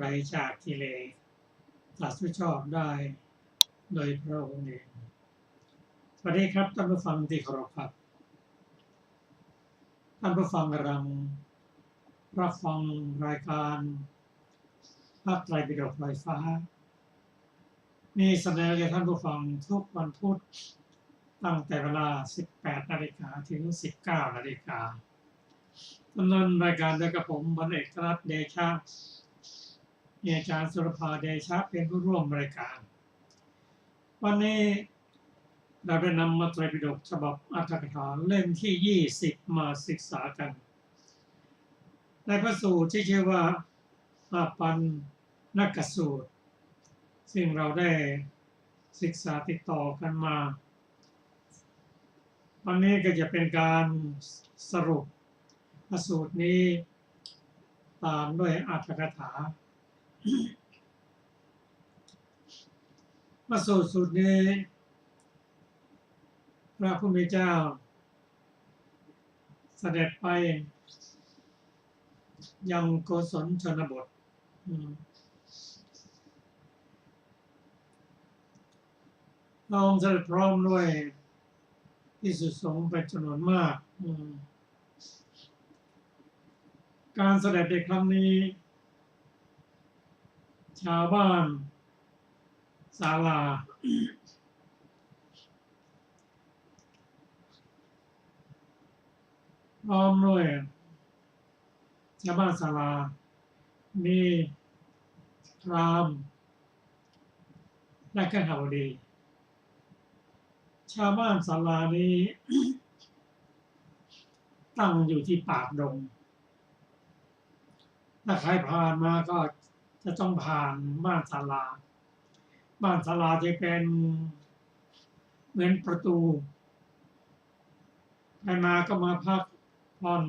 ไกลจากกิเลสตรัสรู้ชอบได้โดยพระองค์เองสวัสดีครับท่านผู้ฟังที่เคารพครับท่านผู้ฟังกำลังรับฟังรายการพระไตรปิฎกลอยฟ้ามีแสดงแก่ท่านผู้ฟังทุกวันพุธตั้งแต่เวลา 18 นาฬิกาถึง 19 นาฬิกาดำเนินรายการโดยกระผมพลเอกธรัตน์เดชะมีอาจารย์สุรภาเดชะเป็นผู้ร่วมรายการวันนี้เราได้นำมาไตรปิฎกฉบับอรรถกถาเล่มที่ 20 มาศึกษากันในพระสูตรที่ชื่อว่าอาปันนกสูตรซึ่งเราได้ศึกษาติดต่อกันมาวันนี้ก็จะเป็นการสรุปพระสูตรนี้ตามด้วยอรรถกถาพระสูตรนี้พระผู้มีเจ้าเสด็จไปยังโกศลชนบทพระองค์เสด็จพร้อมด้วยภิกษุสงฆ์เป็นจำนวนมากการเสด็จในครั้งนี้ชาวบ้านศาลาพร้อมด้วยชาวบ้านศาลามีพราหมณ์และคฤหบดีชาวบ้านศาลานี้ ตั้งอยู่ที่ปากดงถ้าใครผ่านมาก็จะต้องผ่านบ้านศาลาจะเป็นเหมือนประตูใครมาก็มาพักผ่อน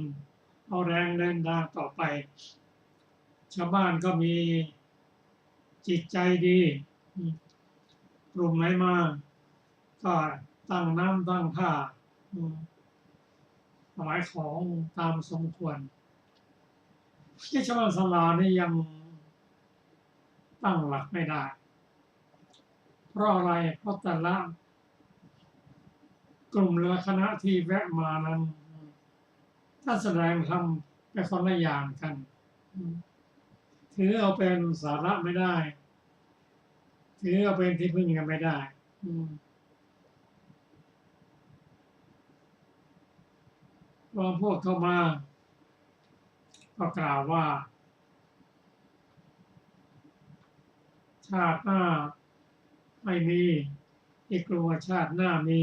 เอาแรงเดินทางต่อไปชาวบ้านก็มีจิตใจดีกลุ่มไหนมาก็ตั้งน้ำตั้งท่าถวายของตามสมควรที่ชาวบ้านศาลานี่ยังตั้งหลักไม่ได้เพราะอะไรเพราะแต่ละกลุ่มหรือคณะที่แวะมานั้นถ้าแสดงทำเป็นคนละอย่างกันถือเอาเป็นสาระไม่ได้ถือเอาเป็นที่พึ่งกันไม่ได้พอพวกเข้ามาก็กล่าวว่าชาติหน้าไม่มีอีกกลัวชาติหน้ามี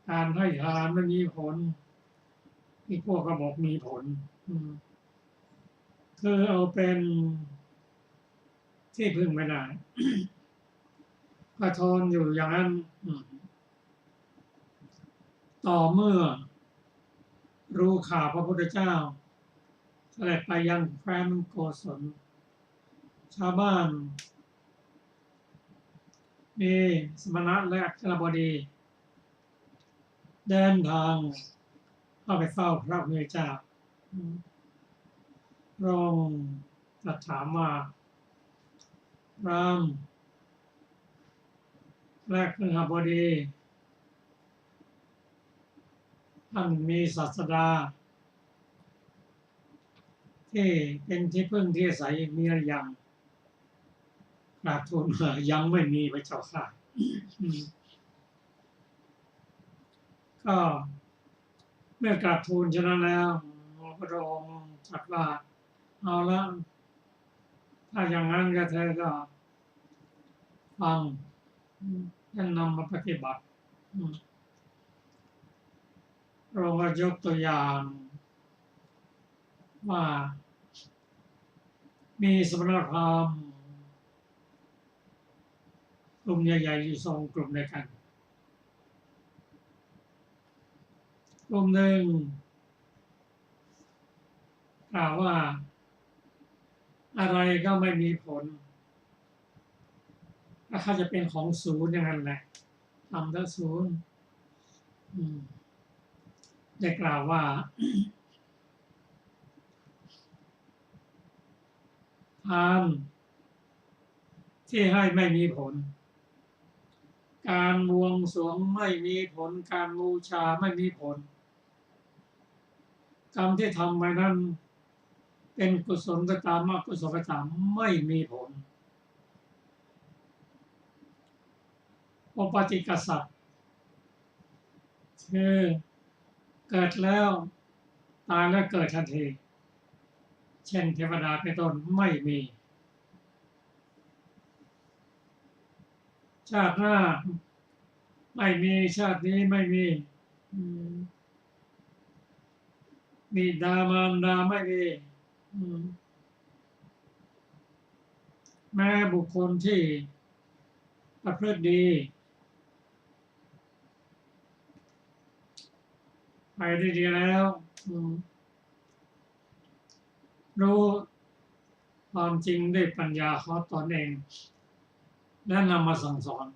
การให้ทานมันมีผลอีกพวกก็บอกมีผลคือเอาเป็นที่พึ่งไม่ได้ก็ทนอยู่อย่างนั้นต่อเมื่อรู้ข่าวพระพุทธเจ้าเสด็จไปยังแคว้นโกศลชาวบ้านมีสมณะและคฤหบดีเดินทางเข้าไปเฝ้าพระพุทธเจ้าพระองค์ตรัสถามว่าพราหมณ์และคฤหบดีท่านมีศาสดาที่เป็นที่พึ่งที่อาศัยมีหรือยังกราบทูลว่ายังไม่มีพระเจ้าค่ะก็เมื่อกราบทูลฉะนั้นแล้วพระองค์ตรัสว่าเอาละถ้าอย่างนั้นก็เธอก็ฟังท่านนำมาปฏิบัติเราก็ยกตัวอย่างว่ามีสมณพราหมณ์กลุ่มใหญ่ๆอยู่2 กลุ่มด้วยกันกลุ่มหนึ่งกล่าวว่าอะไรก็ไม่มีผลถ้าจะเป็นของศูนย์อย่างนั้นแหละทำแล้วศูนย์ได้กล่าวว่า านที่ให้ไม่มีผลการบวงสรวงไม่มีผลการบูชาไม่มีผลกรรมที่ทำไปนั้นเป็นกุศลก็ตามอกุศลก็ตามไม่มีผลอุปาติกษัตริย์คือเกิดแล้วตายแล้วเกิดทันทีเช่นเทวดาเป็นต้นไม่มีชาติหน้าไม่มีชาตินี้ไม่มีบิดามารดาไม่มีแม้บุคคลที่ประพฤติดีไปได้ดีแล้วรู้ความจริงด้วยปัญญาของตนเองและนำมาสั่งสอน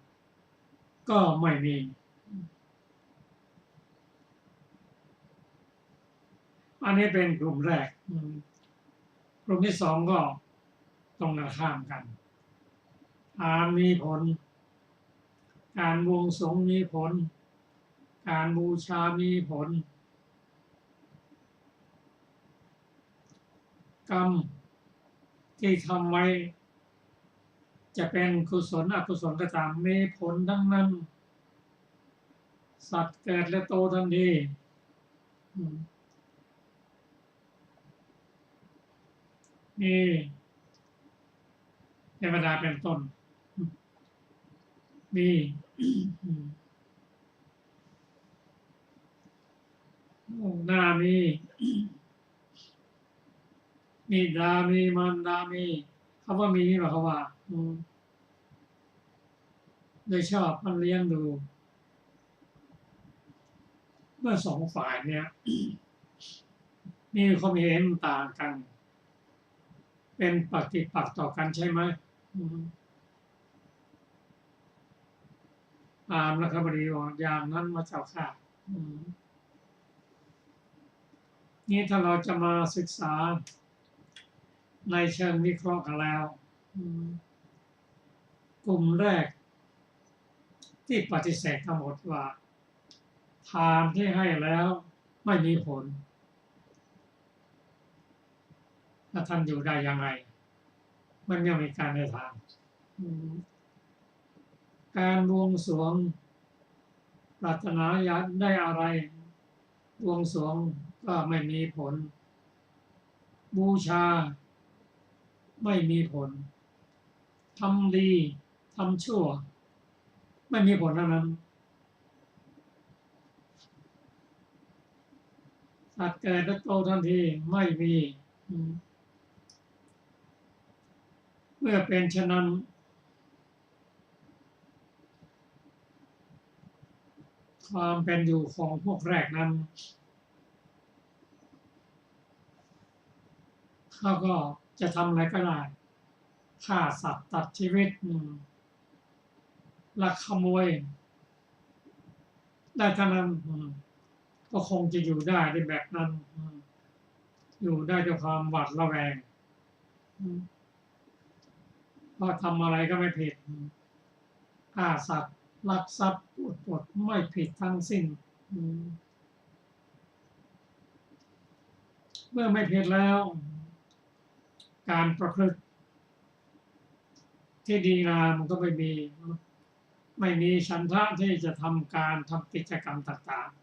ก็ไม่มีอันนี้เป็นกลุ่มแรกกลุ่มที่สองก็ตรงกันข้ามกันทานมีผลการบวงสรวงมีผลการบูชามีผลกรรมที่ทำไว้จะเป็นกุศลอกุศลก็ตามมีผลทั้งนั้นสัตว์เกิดและโตทันทีมีเทวดาเป็นต้นมีหน้ามีดามีมารดามีคำว่ามีนี่หมายความว่าโดยชอบมันเลี้ยงดูเมื่อสองฝ่ายเนี่ยมีความเห็นต่างกันเป็นปฏิปักษ์ต่อกันใช่ไหมตามรัฐบดีว่าอย่างนั้นมาเจ้าค่ะนี่ถ้าเราจะมาศึกษาในเชิงวิเคราะห์กันแล้วกลุ่มแรกที่ปฏิเสธทั้งหมดว่าทานที่ให้แล้วไม่มีผลถ้าท่านอยู่ได้ยังไงมันยังมีการให้ทานการบวงสรวงปรารถนาอยากได้อะไรบวงสรวงก็ไม่มีผลบูชาไม่มีผลทำดีทำชั่วไม่มีผลทั้งนั้นสัตว์เกิดและโตทันทีไม่มีเมื่อเป็นฉะนั้นความเป็นอยู่ของพวกแรกนั้นเขาก็จะทำอะไรก็ได้ฆ่าสัตว์ตัดชีวิตลักขโมยได้เท่านั้นก็คงจะอยู่ได้ในแบบนั้นอยู่ได้ด้วยความหวาดระแวงเพราะทำอะไรก็ไม่ผิดฆ่าสัตว์ลักทรัพย์พูดปดไม่ผิดทั้งสิ้นเมื่อไม่ผิดแล้วการประพฤติที่ดีงามมันก็ไม่มีฉันทะที่จะทำการทำกิจกรรมต่างๆ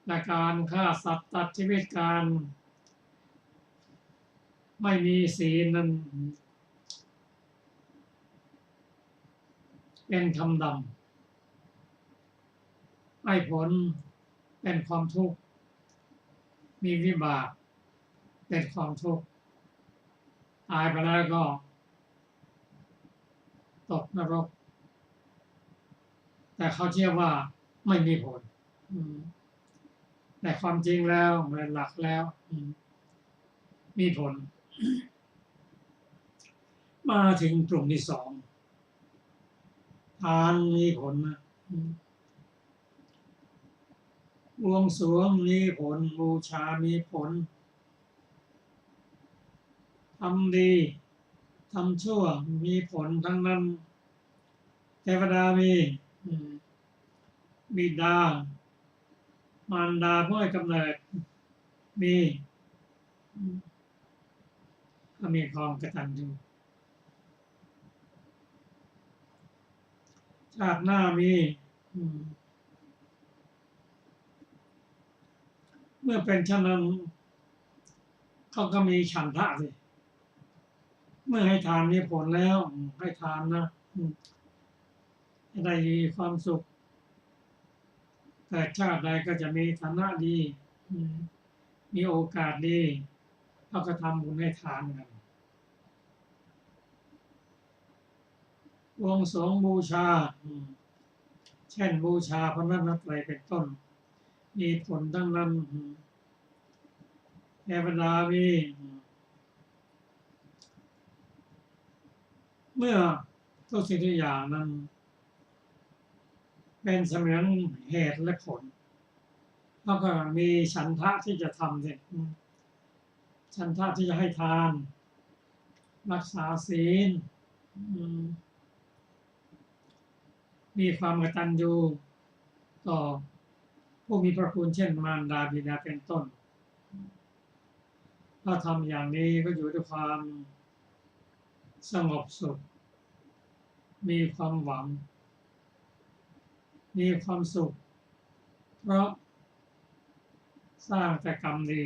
และการฆ่าสัตว์ตัดชีวิตการไม่มีศีลนั้นเป็นคำดำให้ผลเป็นความทุกข์มีวิบากเป็นความทุกข์ตายไปแล้วก็ตกนรกแต่เขาเชื่อว่าไม่มีผลแต่ความจริงแล้วโดยหลักแล้วมีผลมาถึงกลุ่มที่สองทานมีผลนะ บวงสรวงมีผลบูชามีผลทำดีทำชั่วมีผลทั้งนั้นเทวดามีบิดามารดาผู้ให้กำเนิดมีก็มีความกตัญญูชาติหน้ามีเมื่อเป็นเช่นนั้นเขาก็มีฉันทะสิเมื่อให้ทานมีผลแล้วให้ทานนะจะได้มีความสุขแต่ชาติใดก็จะมีฐานะดีมีโอกาสดีเขาก็ทำบุญให้ทานกันบวงสรวงบูชาเช่นบูชาพระรัตนตรัยเป็นต้นมีผลทั้งนั้นเทวดามีเมื่อทุกสิ่งทุกอย่างนั้นเป็นเสมือนเหตุและผลแล้วก็มีฉันทะที่จะทำเนี่ยฉันทะที่จะให้ทานรักษาศีลมีความกตัญญูต่อผู้มีพระคุณเช่นมารดาบิดาเป็นต้นถ้าทำอย่างนี้ก็อยู่ด้วยความสงบสุขมีความหวังมีความสุขเพราะสร้างแต่กรรมดี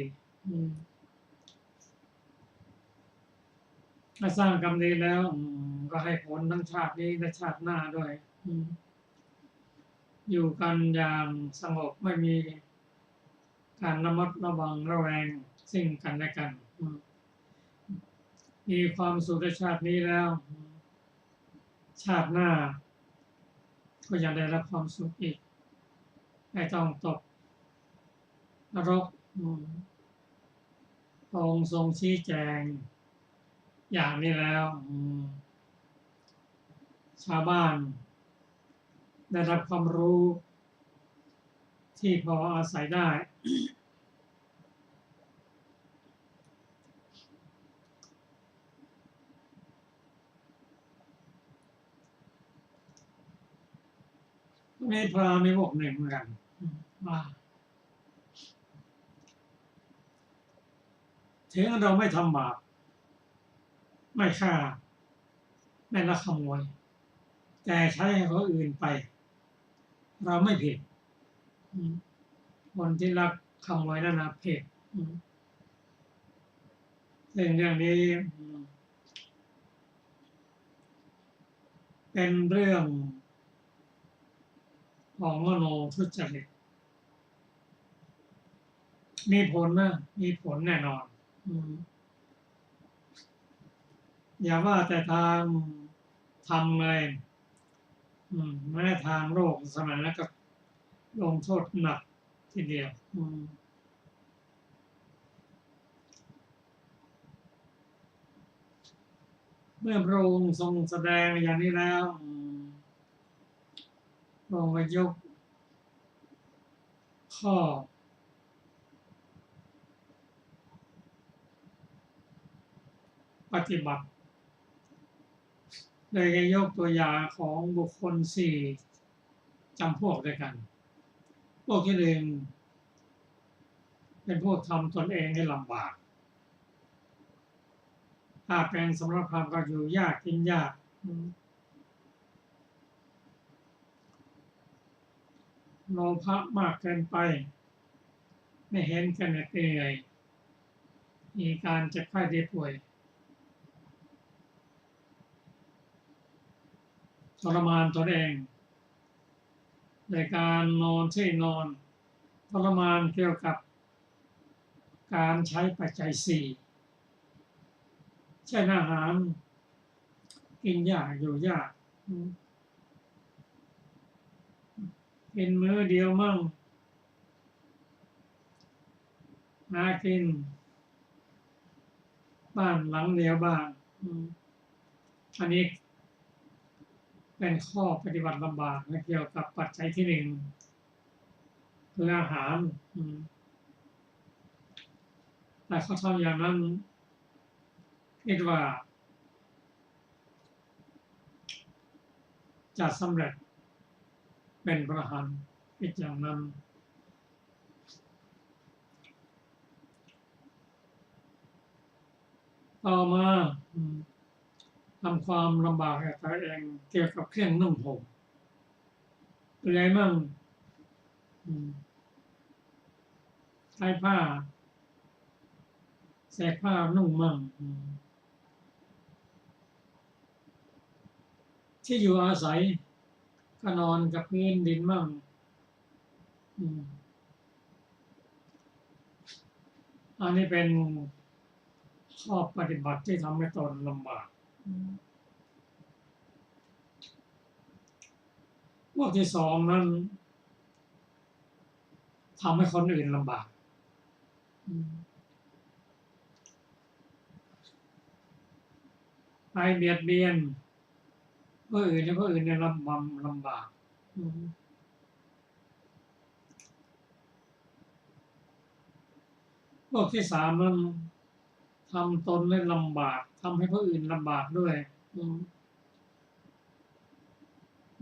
ถ้าสร้างกรรมดีแล้วก็ให้ผลทั้งชาตินี้และชาติหน้าด้วยอยู่กันอย่างสงบไม่มีการระมัดระวังระแวงซึ่งกันและกันมีความสุขในชาตินี้แล้วชาติหน้าก็ยังได้รับความสุขอีกไม่ต้องตกนรกพระองค์ทรงชี้แจงอย่างนี้แล้วชาวบ้านได้รับความรู้ที่พออาศัยได้มีพระมีบอกหนึ่งเหมือนกันว่าถึงเราไม่ทำบาปไม่ฆ่าไม่ลักขโมยแต่ใช้ให้เขาอื่นไปเราไม่ผิดคนที่ลักขโมยนั่นนะผิดซึ่งเรื่องนี้เป็นเรื่องของมโนทุจริตมีผลนะมีผลแน่นอนอย่าว่าแต่ทางทำเลยแม้ทางโลกสมัยนั้นก็ลงโทษหนักทีเดียวเมื่อพระองค์ทรงแสดงอย่างนี้แล้วพระองค์ก็ยกข้อปฏิบัติโดยยกตัวอย่างของบุคคล4จำพวกด้วยกันพวกที่หนึ่งเป็นพวกทำตนเองให้ลำบากถ้าเป็นสำหรับพรามก็อยู่ยากกินยากโลภะมากเกินไปไม่เห็นกันเหนื่อยมีการเจ็บไข้ได้ป่วยทรมานตนเองในการนอนที่นอนทรมานเกี่ยวกับการใช้ปัจจัย4เช่นอาหารกินยากอยู่ยากกินมื้อเดียวมั่งหากินบ้านหลังเดียวบ้างอันนี้เป็นข้อปฏิบัติลำบากเกี่ยวกับปัจจัยที่1คื คืออาหารแต่เขาทำอย่างนั้นคิดว่าจะสำเร็จเป็นพระอรหันต์คิดอย่างนั้นต่อมาทำความลำบากให้ตัวเองเกี่ยวกับเครื่องนุ่งห่มตัวใหญ่มั่งใช้ผ้าแสกผ้านุ่งมั่งที่อยู่อาศัยก็นอนกับพื้นดินมั่งอันนี้เป็นข้อปฏิบัติที่ทำให้ตนลำบากพวกที่สองนั้นทำให้คนอื่นลำบากไปเบียดเบียนผู้อื่นเนี่ยผู้อื่นเนี่ยลำบากพวกที่สามนั้นทำตนให้ลำบากทำให้ผู้อื่นลำบากด้วย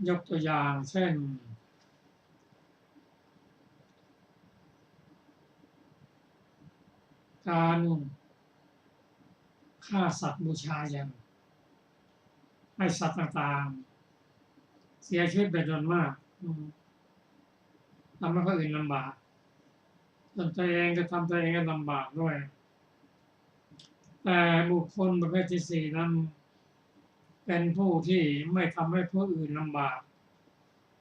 ยกตัวอย่างเช่นการฆ่าสัตว์บูชายันให้สัตว์ต่างๆเสียชีวิตเป็นจำนวนมากทำให้ผู้อื่นลำบากตัวเองจะทำตัวเองให้ลำบากด้วยแต่บุคคลประเภทที่สี่นั้นเป็นผู้ที่ไม่ทำให้ผู้อื่นลำบาก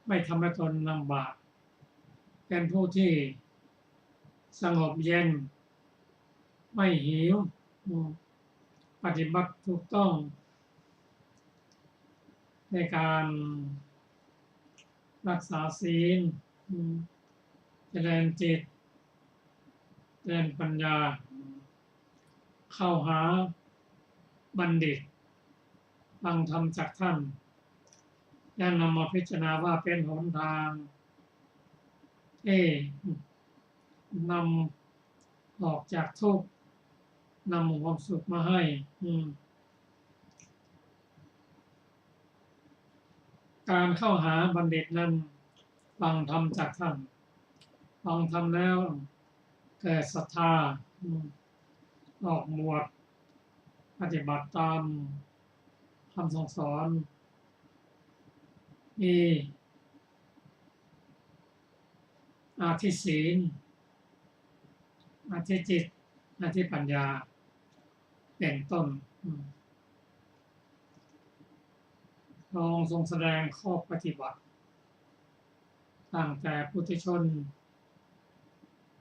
ไม่ทำให้ตนลำบากเป็นผู้ที่สงบเย็นไม่หิวปฏิบัติถูกต้องในการรักษาศีลเจริญจิตเจริญปัญญาเข้าหาบัณฑิตฟังธรรมจากท่านแล้วนำมาพิจารณาว่าเป็นหนทางที่นำออกจากทุกข์นำความสุขมาให้การเข้าหาบัณฑิตนั้นฟังธรรมจากท่านฟังธรรมแล้วเกิดศรัทธาออกบวชปฏิบัติตามคำสั่งสอนมีอาธิศีลอาธิจิตอาธิปัญญาเป็นต้นพระองค์ทรงแสดงข้อปฏิบัติตั้งแต่ปุถุชน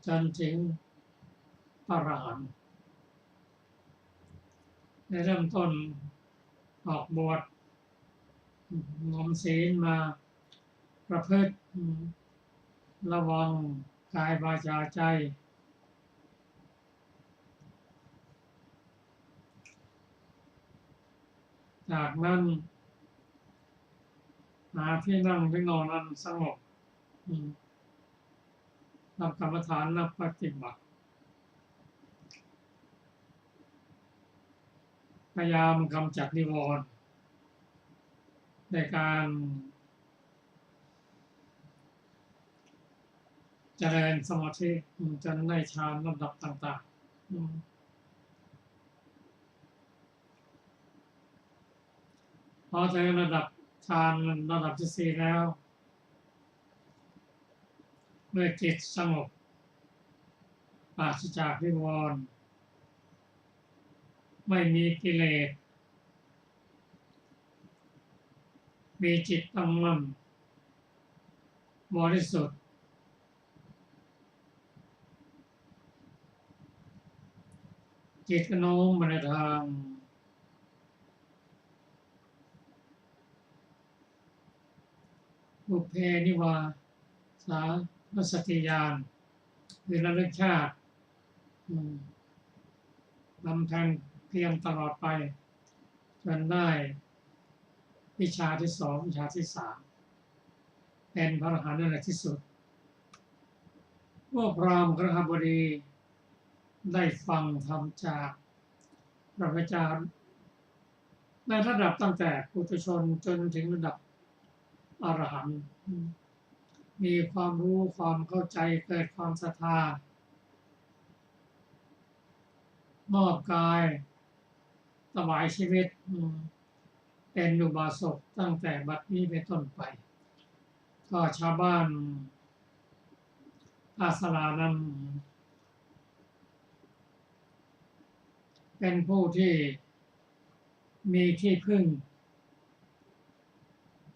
จนถึงพระอรหันต์ในเริ่มต้นออกบวชงมศีลมาประพฤติระวังกายวาจาใจจากนั้นหาที่นั่งที่นอนนั้นสงบรับกรรมฐานรับปฏิบัติพยายามกำจัดนิวรณ์ในการเจริญสมาธิจนได้ฌานลำดับต่างๆพอถึงระดับฌานระดับที่สี่แล้วเมื่อจิตสงบปราศจากนิวรณ์ไม่มีกิเลสมีจิตตั้งมั่นบริสุทธิ์จิตโน้มมาในทางบุพเพนิวาสานสติญาณคือระลึกชาตินำแทงเพียงตลอดไปจนได้วิชาที่สองวิชาที่สามเป็นพระอรหันต์ในที่สุด พวกพราหมณ์คฤหบดีได้ฟังธรรมจากพระพุทธเจ้าในระดับตั้งแต่ปุถุชนจนถึงระดับอรหันต์มีความรู้ความเข้าใจเกิดความศรัทธามอบกายถวายชีวิตเป็นอุบาสกตั้งแต่บัดนี้เป็นต้นไปก็ชาวบ้านอาสลานั้นเป็นผู้ที่มีที่พึ่ง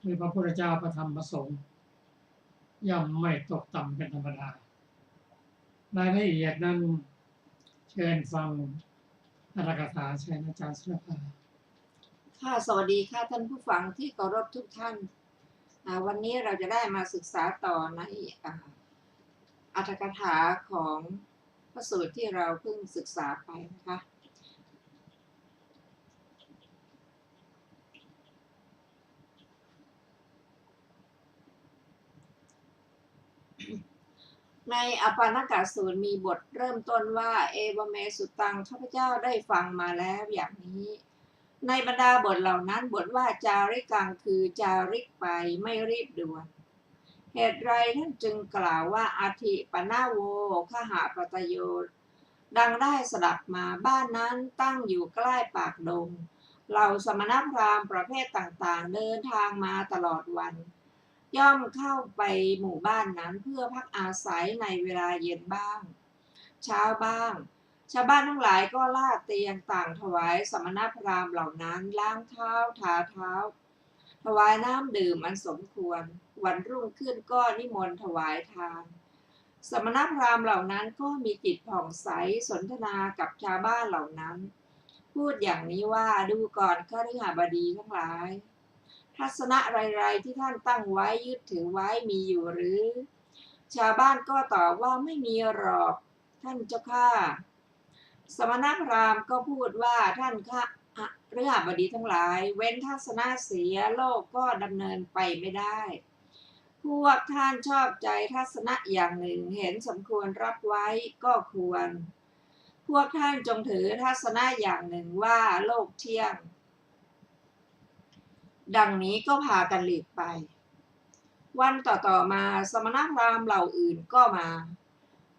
คือพระพุทธเจ้าพระธรรมพระสงฆ์ย่อมไม่ตกต่ำเป็นธรรมดารายละเอียดนั้นเชิญฟังอัตถกถาเชิญอาจารย์สุรภาค่ะสวัสดีค่ะท่านผู้ฟังที่เคารพทุกท่านวันนี้เราจะได้มาศึกษาต่อในอรรถกถาของพระสูตรที่เราเพิ่งศึกษาไปนะคะในอปานกสูตรมีบทเริ่มต้นว่าเอวเมสุตังข้าพเจ้าได้ฟังมาแล้วอย่างนี้ในบรรดาบทเหล่านั้นบทว่าจาริกังคือจาริกไปไม่รีบด่วนเหตุไรท่านจึงกล่าวว่าอาทิปนาโวขหาปตโยดังได้สดับมาบ้านนั้นตั้งอยู่ใกล้ปากดงเหล่าสมณพราหมณ์ประเภทต่างๆเดินทางมาตลอดวันย่อมเข้าไปหมู่บ้านนั้นเพื่อพักอาศัยในเวลาเย็นบ้างเช้าบ้างชาวบ้านทั้งหลายก็ลาดเตียงต่างถวายสมณพราหมณ์เหล่านั้นล้างเท้าทาเท้าถวายน้ำดื่มอันสมควรวันรุ่งขึ้นก็นิมนต์ถวายทานสมณพราหมณ์เหล่านั้นก็มีจิตผ่องใสสนทนากับชาวบ้านเหล่านั้นพูดอย่างนี้ว่าดูก่อนคฤหบดีทั้งหลายทัศนะไรๆที่ท่านตั้งไว้ยึดถือไว้มีอยู่หรือชาวบ้านก็ตอบว่าไม่มีหรอกท่านเจ้าข้าสมณพราหมณ์ก็พูดว่าท่านข้าฤหบดีทั้งหลายเว้นทัศนะเสียโลกก็ดำเนินไปไม่ได้พวกท่านชอบใจทัศนะอย่างหนึ่งเห็นสมควรรับไว้ก็ควรพวกท่านจงถือทัศนะอย่างหนึ่งว่าโลกเที่ยงดังนี้ก็พากันหลีกไปวันต่อมาสมณพราหมณ์เหล่าอื่นก็มา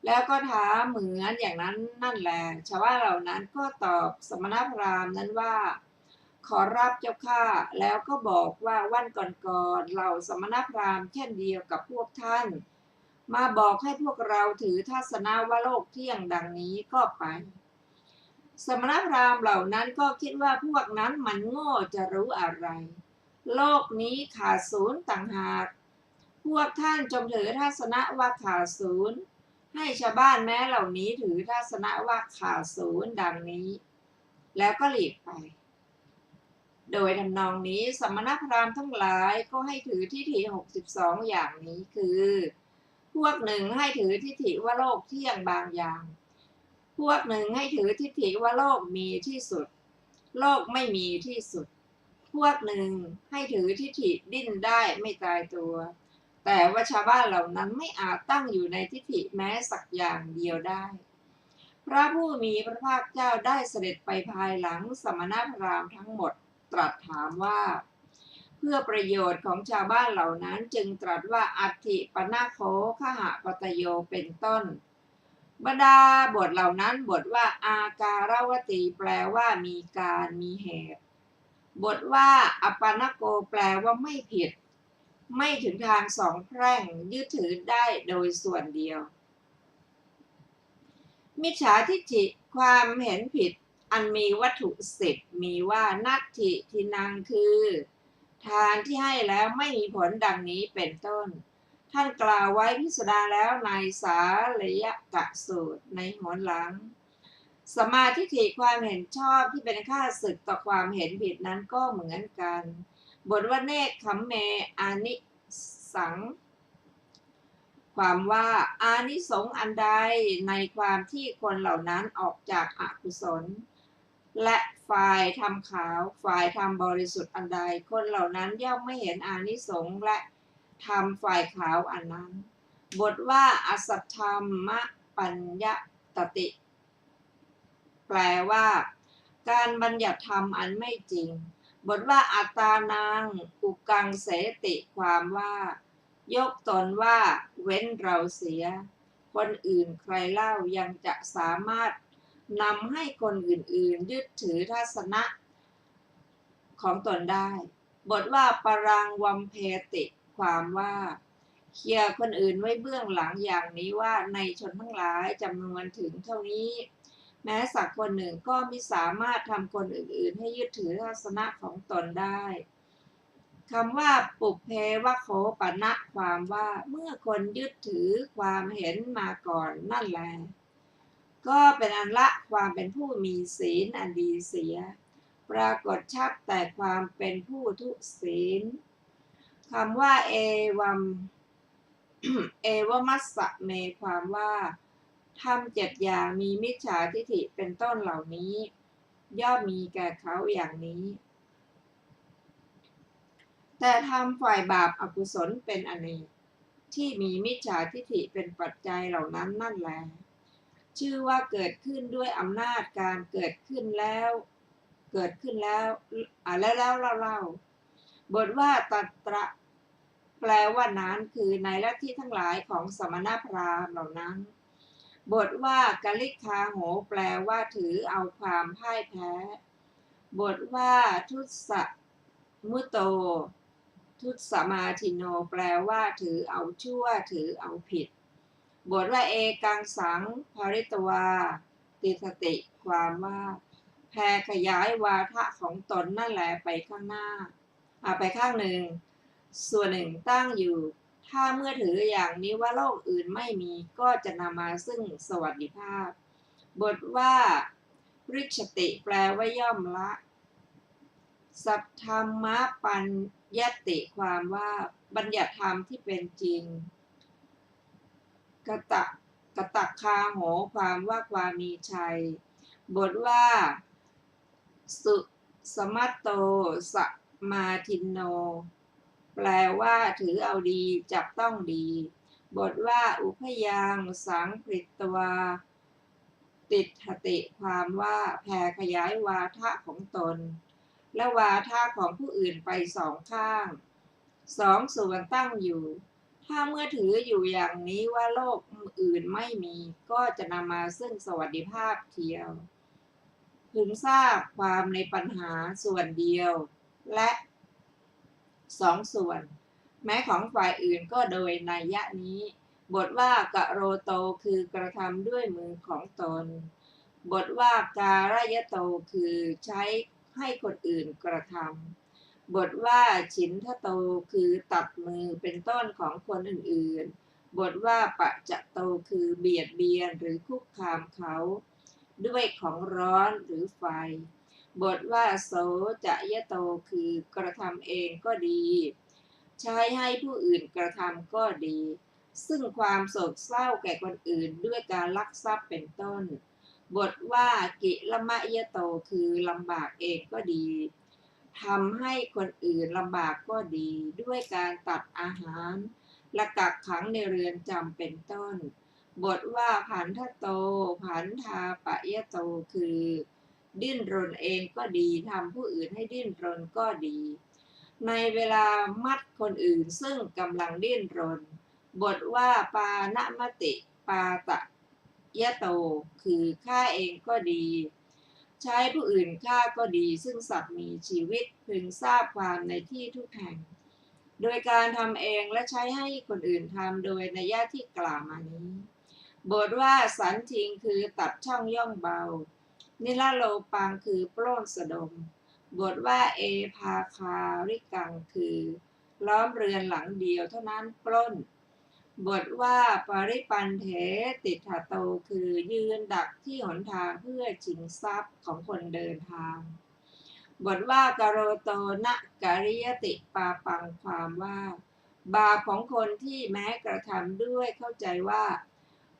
แล้วก็ถามเหมือนอย่างนั้นนั่นแหละชาวบ้านเหล่านั้นก็ตอบสมณพราหมณ์นั้นว่าขอรับเจ้าข้าแล้วก็บอกว่าวันก่อนๆเหล่าสมณพราหมณ์เช่นเดียวกับพวกท่านมาบอกให้พวกเราถือทัศนะว่าโลกเที่ยงดังนี้ก็ไปสมณพราหมณ์เหล่านั้นก็คิดว่าพวกนั้นมันโง่จะรู้อะไรโลกนี้ขาดศูนย์ต่างหากพวกท่านจงถือทัศนะว่าขาดศูนย์ให้ชาวบ้านแม้เหล่านี้ถือทัศนะว่าขาดศูนย์ดังนี้แล้วก็หลีกไปโดยทำนองนี้สมณพราหมณ์ทั้งหลายก็ให้ถือทิฏฐิ62อย่างนี้คือพวกหนึ่งให้ถือทิฏฐิว่าโลกเที่ยงบางอย่างพวกหนึ่งให้ถือทิฏฐิว่าโลกมีที่สุดโลกไม่มีที่สุดพวกหนึ่งให้ถือทิฏฐิดิ้นได้ไม่ตายตัวแต่ว่าชาวบ้านเหล่านั้นไม่อาจตั้งอยู่ในทิฏฐิแม้สักอย่างเดียวได้พระผู้มีพระภาคเจ้าได้เสด็จไปภายหลังสมณพราหมณ์ทั้งหมดตรัสถามว่าเพื่อประโยชน์ของชาวบ้านเหล่านั้นจึงตรัสว่าอัตถิปนาโคขหปตโยเป็นต้นบรรดาบทเหล่านั้นบทว่าอาการวตีแปลว่ามีการมีเหตุบทว่าอปานโกแปลว่าไม่ผิดไม่ถึงทางสองแพร่งยึดถือได้โดยส่วนเดียวมิจฉาทิฏฐิความเห็นผิดอันมีวัตถุ10มีว่านัตถิทินังคือทานที่ให้แล้วไม่มีผลดังนี้เป็นต้นท่านกล่าวไว้พิสดารแล้วในสาลยกะสูตรในหนหลังสมาธิฐิความเห็นชอบที่เป็นข้าศึกต่อความเห็นผิดนั้นก็เหมือนกันบทว่าเนกขัมเมอานิสังความว่าอานิสงส์อันใดในความที่คนเหล่านั้นออกจากอกุศลและฝ่ายทำขาวฝ่ายทำบริสุทธิ์อันใดคนเหล่านั้นย่อมไม่เห็นอานิสงส์และทำฝ่ายขาวอันนั้น บทว่าอสัทธรรมปัญญตติ แปลว่าการบัญญัติธรรมอันไม่จริง บทว่าอัตตานังอุกังเสติ ความว่ายกตนว่าเว้นเราเสีย คนอื่นใครเล่ายังจะสามารถนำให้คนอื่นๆยึดถือทัศนะของตนได้ บทว่าปรังวัมเพติ ความว่าเคลียร์คนอื่นไว้เบื้องหลังอย่างนี้ว่าในชนทั้งหลายจำนวนถึงเท่านี้แม้สักคนหนึ่งก็ไม่สามารถทำคนอื่นๆให้ยึดถือทัศนะของตนได้คำว่าปุพเพวโคปนะ ความว่าเมื่อคนยึดถือความเห็นมาก่อนนั่นแลก็เป็นอันละความเป็นผู้มีศีลอันดีเสียปรากฏชัดแต่ความเป็นผู้ทุศีลคำว่าเอวัม เอวมัสสะเม ความว่าทำ7 อย่างมีมิจฉาทิฏฐิเป็นต้นเหล่านี้ย่อมมีแก่เขาอย่างนี้ แต่ทำฝ่ายบาปอกุศลเป็นอเนกที่มีมิจฉาทิฏฐิเป็นปัจจัยเหล่านั้นนั่นแลชื่อว่าเกิดขึ้นด้วยอำนาจการเกิดขึ้นแล้วแล้วเล่าบทว่าตัตระแปลว่านั้นคือในลัทธิทั้งหลายของสมณพราหมณ์เหล่านั้นบทว่ากลิกขาโหแปลว่าถือเอาความพ่ายแพ้บทว่าทุสมุโตทุสมาทิโนแปลว่าถือเอาชั่วถือเอาผิดบทว่าเอกังสังภริตวาติสติ ความว่าแผ่ขยายวาทะของตนนั่นแหละไปข้างหน้าไปข้างหนึ่งส่วนหนึ่งตั้งอยู่ถ้าเมื่อถืออย่างนี้ว่าโลกอื่นไม่มีก็จะนำมาซึ่งสวัสดิภาพบทว่าริชติ แปลว่าย่อมละสัทธรรมปัญญติ ความว่าบัญญัติธรรมที่เป็นจริงกตักคาโห ความว่าความมีชัยบทว่าสุสมัตโตสมาทินโนแปลว่าถือเอาดีจับต้องดีบทว่าอุพยังสังปริตวาติถติ ความว่าแผ่ขยายวาทะของตนและวาทะของผู้อื่นไป2 ข้าง2 ส่วนตั้งอยู่ถ้าเมื่อถืออยู่อย่างนี้ว่าโลกอื่นไม่มีก็จะนำมาซึ่งสวัสดิภาพเทียวพึงทราบความในปัญหาส่วนเดียวและ2 ส่วนแม้ของฝ่ายอื่นก็โดยนัยยะนี้บทว่ากะโรโตคือกระทำด้วยมือของตนบทว่าการยโตคือใช้ให้คนอื่นกระทำบทว่าฉินทโตคือตัดมือเป็นต้นของคนอื่นๆบทว่าปะจะโตคือเบียดเบียนหรือคุกคามเขาด้วยของร้อนหรือไฟบทว่าโสจะยโตคือกระทำเองก็ดีใช้ให้ผู้อื่นกระทำก็ดีซึ่งความโศกเศร้าแก่คนอื่นด้วยการลักทรัพย์เป็นต้นบทว่ากิลมะยโตคือลำบากเองก็ดีทำให้คนอื่นลำบากก็ดีด้วยการตัดอาหารและกักขังในเรือนจำเป็นต้นบทว่าผันทโตผันทาปะยโตคือดิ้นรนเองก็ดีทำผู้อื่นให้ดิ้นรนก็ดีในเวลามัดคนอื่นซึ่งกำลังดิ้นรนบทว่าปานมติปาตะยโตคือฆ่าเองก็ดีใช้ผู้อื่นฆ่าก็ดีซึ่งสัตว์มีชีวิตพึงทราบความในที่ทุกแห่งโดยการทำเองและใช้ให้คนอื่นทำโดยนัยที่กล่าวมานี้บทว่าสันทิงคือตัดช่องย่องเบานิลโลปังคือปล้นสะดมบทว่าเอภาคาริกังคือล้อมเรือนหลังเดียวเท่านั้นปล้นบทว่าปริปันเถติถโตคือยืนดักที่หนทางเพื่อชิงทรัพย์ของคนเดินทางบทว่ากโรโตนะกริยติปาปัง ความว่าบาปของคนที่แม้กระทำด้วยเข้าใจว่า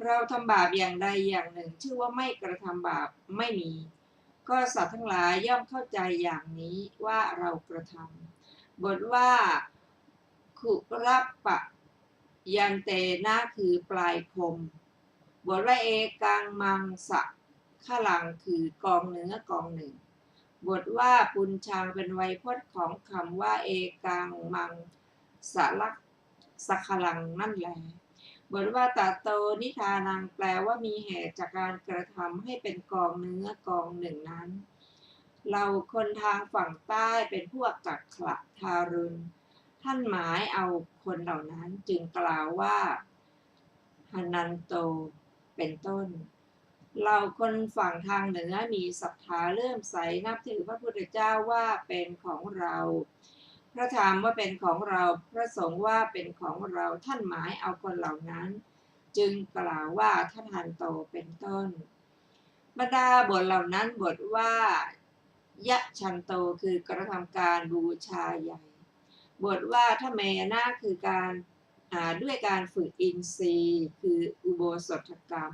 เราทำบาปอย่างใดอย่างหนึ่งชื่อว่าไม่กระทำบาปไม่มีก็สัตว์ทั้งหลายย่อมเข้าใจอย่างนี้ว่าเรากระทำบทว่าขุรปะ ยันเตนะคือปลายคมบทว่าเอกังมังสะขลังคือกองเนื้อกองหนึ่งบทว่าปุญชังเป็นไวยพจน์ของคำว่าเอกังมังสะลักสักขลังนั่นแหละบทว่าตาโตนิทานังแปลว่ามีเหตุจากการกระทำให้เป็นกองเนื้อกองหนึ่งนั้นเราคนทางฝั่งใต้เป็นพวกกักขะทารุณท่านหมายเอาคนเหล่านั้นจึงกล่าวว่าหนันโตเป็นต้นเราคนฝั่งทางเหนือมีศรัทธาเลื่อมใสนับถือพระพุทธเจ้าว่าเป็นของเราพระธรรมว่าเป็นของเราพระสงฆ์ว่าเป็นของเราท่านหมายเอาคนเหล่านั้นจึงกล่าวว่าท่านหันโตเป็นต้นบรรดาบทเหล่านั้นบทว่ายะชันโตคือกระทำการบูชาใหญ่บทว่าทเมนะคือการด้วยการฝึกอินทรีย์คืออุโบสถกรรม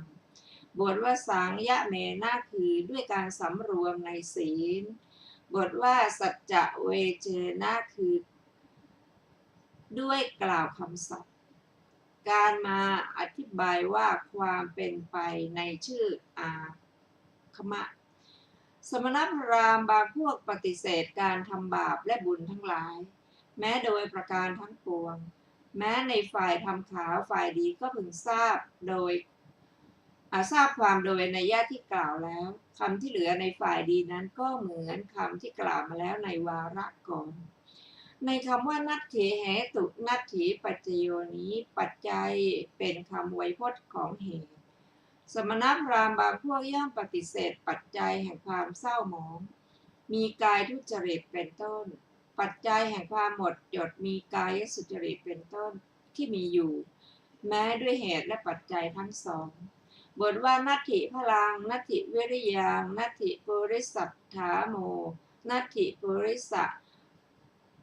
บทว่าสังยะเมนะคือด้วยการสำรวมในศีลบทว่าสัจจะเวเจนะคือด้วยกล่าวคำสัตย์การมาอธิบายว่าความเป็นไปในชื่ออาคมะสมณพราหมณ์บางพวกปฏิเสธการทำบาปและบุญทั้งหลายแม้โดยประการทั้งปวงแม้ในฝ่ายทำขาวฝ่ายดีก็พึงทราบความโดยนัยยะที่กล่าวแล้วคำที่เหลือในฝ่ายดีนั้นก็เหมือนคำที่กล่าวมาแล้วในวาระก่อนในคำว่านัตถิเหตุนัตถิปัจจโยนี้ปัจจัยเป็นคำไวยพจน์ของเหตุสมณพราหมณ์บางพวกย่อมปฏิเสธปัจจัยแห่งความเศร้าหมองมีกายทุจริตเป็นต้นปัจจัยแห่งความหมดจดมีกายสุจริตเป็นต้นที่มีอยู่แม้ด้วยเหตุและปัจจัยทั้งสองบทว่านัตถิพลังนัตถิวิริยังนัตถิปุริสัทธาโมนัตถิปุริสะ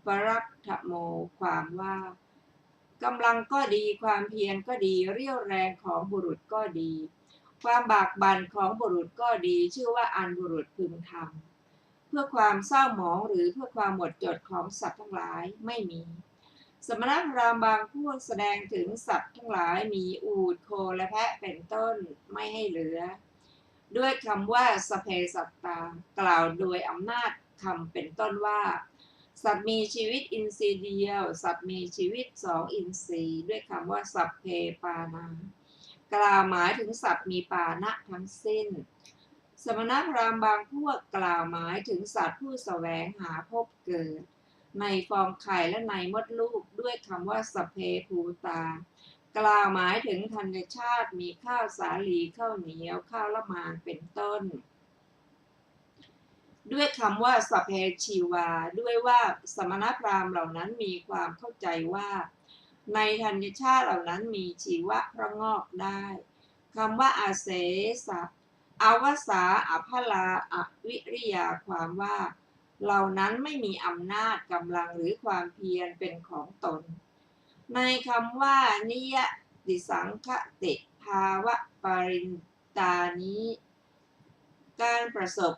ปรัตถโมความว่ากำลังก็ดีความเพียรก็ดีเรี่ยวแรงของบุรุษก็ดีความบากบั่นของบุรุษก็ดีชื่อว่าอันบุรุษพึงทำเพื่อความเศร้าหมองหรือเพื่อความหมดจดของสัตว์ทั้งหลายไม่มีสมณพราหมณ์บางพวกแสดงถึงสัตว์ทั้งหลายมีอูฐโคและแพะเป็นต้นไม่ให้เหลือด้วยคำว่าสเพสัตตากล่าวโดยอำนาจคำเป็นต้นว่าสัตว์มีชีวิตอินทรีย์เดียวสัตว์มีชีวิตสองอินทรีย์ด้วยคำว่าสัพเพปานากล่าวหมายถึงสัตว์มีปานะทั้งสิ้นสมณพราหมณ์บางพวกกล่าวหมายถึงสัตว์ผู้แสวงหาพบเกิดในฟองไข่และในมดลูกด้วยคำว่าสัพเพภูตากล่าวหมายถึงธัญชาติมีข้าวสาลีข้าวเหนียวข้าวละมานเป็นต้นด้วยคำว่าสัพเพชีวาด้วยว่าสมณพราหมณ์เหล่านั้นมีความเข้าใจว่าในธัญชาติเหล่านั้นมีชีวะพระงอกได้คำว่าอาเสสะอวสาอภลาอวิริยาความว่าเหล่านั้นไม่มีอำนาจกำลังหรือความเพียรเป็นของตนในคำว่านิยติสังคติภาวะปรินตานี้การประสบ